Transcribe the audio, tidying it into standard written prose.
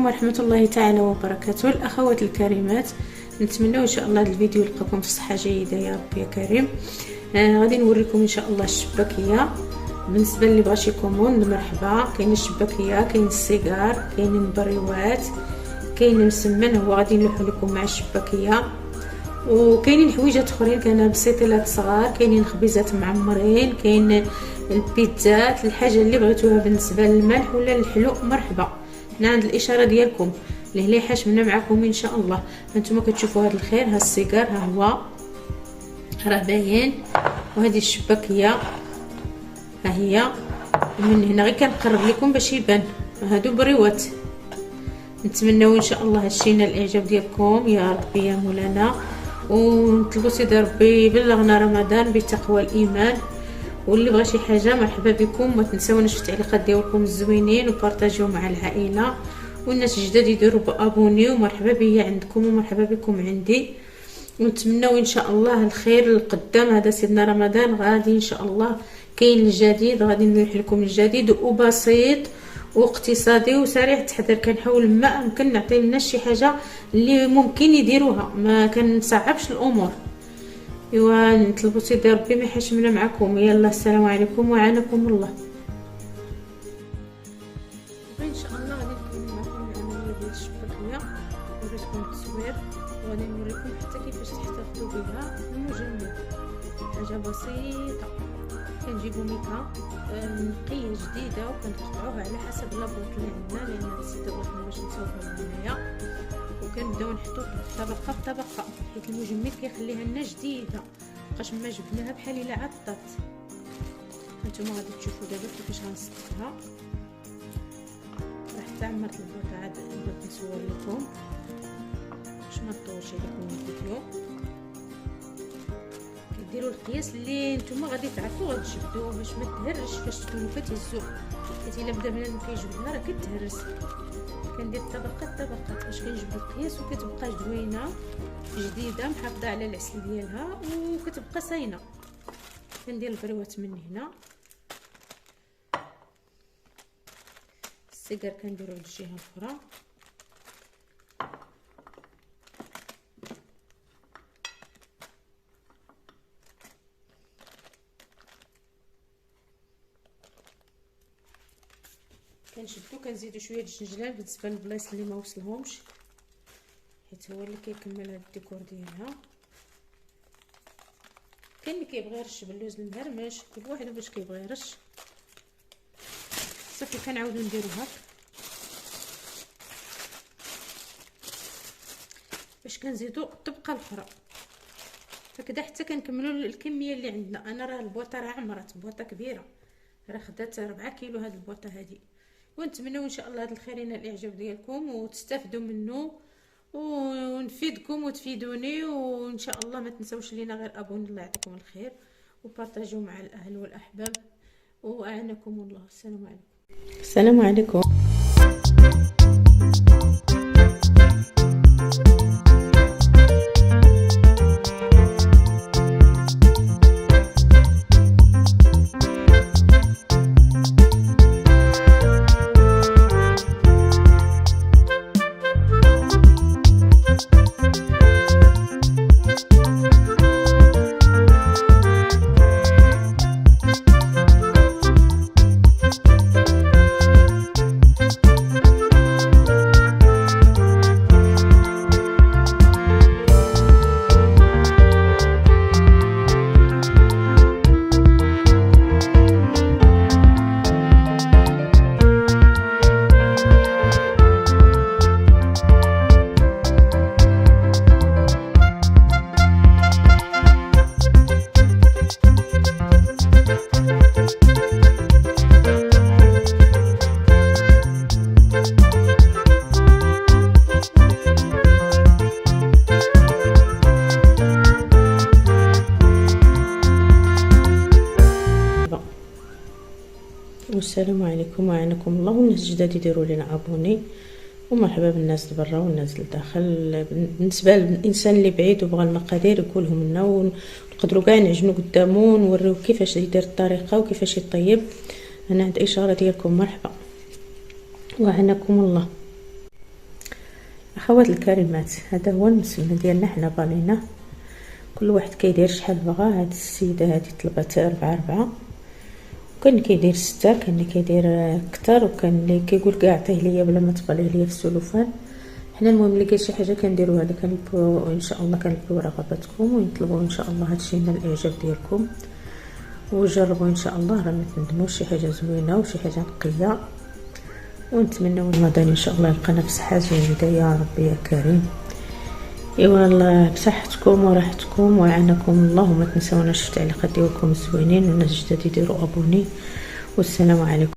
ورحمة الله تعالى وبركاته. الأخوات الكريمات، نتمنى إن شاء الله هذا الفيديو يلقاكم في صحة جيدة يا رب يا كريم. غادي نوريكم إن شاء الله الشباكية. بالنسبة اللي بغاش يكوموند مرحبا، كاين الشباكية، كاين السيجار، كاين البريوات، كاين المسمن، هو غادي نلوحو لكم مع الشباكية. وكاينين حويجات اخرين كان بسيطيلات صغار، كاينين خبيزات معمرين، كاين البيتزات، الحاجه اللي بغيتوها بالنسبه للملح ولا الحلو مرحبا. هنا عند الاشاره ديالكم اللي حاشمنا معكم ان شاء الله. هانتوما كتشوفوا هذا الخير، ها السيجار ها هو راه باين، وهذه الشباكيه ها هي. ومن هنا غير كنقرب لكم باش يبان، هادو بريوات. نتمنوا ان شاء الله هادشي ينال الاعجاب ديالكم يا ربي يا مولانا، ونطلبوا سيدي ربي يبلغنا رمضان بتقوى الايمان. واللي بغى شي حاجه مرحبا بكم، ما تنساوناش في التعليقات ديالكم الزوينين وبارطاجيو مع العائله. والناس الجداد يديروا بابوني، ومرحبا بيا عندكم ومرحبا بكم عندي. ونتمنوا ان شاء الله الخير القدام. هذا سيدنا رمضان غادي ان شاء الله كاين الجديد، غادي نلوح لكم الجديد وبسيط واقتصادي وسريع التحضير. كنحاول ما امكن نعطي للناس شي حاجه اللي ممكن يديروها، ما كنصعبش الامور. ايوا نطلبوا سيدي ربي ما يحشمنا معكم. يلا السلام عليكم وعانكم الله. ان شاء الله غادي نكمل معكم العمليه ديال الشباكيه، وريتكم التصوير، وغادي نوريكم حتى كيفاش تحتفظوا بها المجمد. حاجه بسيطه، كنجيبوا ميكا نقيه جديده وكنقطعوها على حسب لابوط اللي عندنا، لان هاد السته بغينا باش نصاوبها هنايا. وكنبداو نحطو طبقه بطبقه، حيت المجمد كيخليها لنا جديده، مابقاش ما جبناها بحال الا عطات. هانتوما غادي تشوفوا دابا كيفاش غنسطحها. راه حتى عمرت البوطه عاد بغيت نصور لكم باش ما نطولش عليكم الفيديو. ديروا القياس اللي نتوما غادي تعرفوا غتجبدوه باش ما تهرش فاش تكونوا كتهزوا، حيت الا بدا بنادم كيجبدها راه كتهرس. كندير طبقات باش كنجبد القياس وكتبقى زوينه جديده محافظه على العسل ديالها وكتبقى صاينه. كندير البريوات من هنا، السيجار كنديرو للجهه الاخرى. كنشدو كنزيدو شويه د الجنجلان بالنسبه للبلايص اللي ما وصلهمش، حيت هو اللي كيكمل هذا الديكور ديالها. كاين اللي كيبغي يرش باللوز المهرمش، كل واحد باش كيبغي يرش. صافي كنعاودو نديرو هاك باش كنزيدو الطبقه الاخرى هكذا حتى كنكملوا الكميه اللي عندنا. انا راه البوطه راه عمرت، بوطه كبيره راه خدات 4 كيلو هاد البوطه هادي. ونتمنوا ان شاء الله هذا الخير ينال الاعجاب ديالكم وتستافدوا منه ونفيدكم وتفيدوني. وان شاء الله ما تنساوش لينا غير ابوني. الله يعطيكم الخير وبارطاجيو مع الاهل والاحباب، واعانكم الله. السلام عليكم. السلام عليكم. والسلام عليكم وعانكم الله. والناس الجداد يديروا لنا ابوني ومرحبا بالناس برا والناس لداخل. بالنسبه للانسان اللي بعيد وبغى المقادير يقولهم لنا ونقدروا كاع نعجنوا قدامه ونوريو كيفاش يدير الطريقه وكيفاش يطيب. انا عند اي شغله ديالكم مرحبا وعناكم الله. اخوات الكريمات، هذا هو المسمى ديالنا حنا بالينا. كل واحد كيدير شحال بغا. هاد السيده هادي طلبت 4 وكان اللي كيدير 6، كان اللي كيدير كتر، وكان اللي كيقول كاع عطيه ليا بلا ما تباليه ليا في السلوفان. حنا المهم اللي كاين شي حاجه كنديروها هذا كنلبوا ان شاء الله، كنلبوا رغباتكم ونطلبوا ان شاء الله هادشي من الاعجاب ديالكم وجربوا ان شاء الله، راه ما تندموش. شي حاجه زوينه وشي حاجه نقيه، ونتمنوا رمضان ان شاء الله يلقانا بصحه جيده يا رب يا كريم. ايوا الله بصحتكم وراحتكم ويعانكم الله. وما تنساوناش التعليقات ديالكم الزوينين، والناس الجداد يديروا ابوني. والسلام عليكم.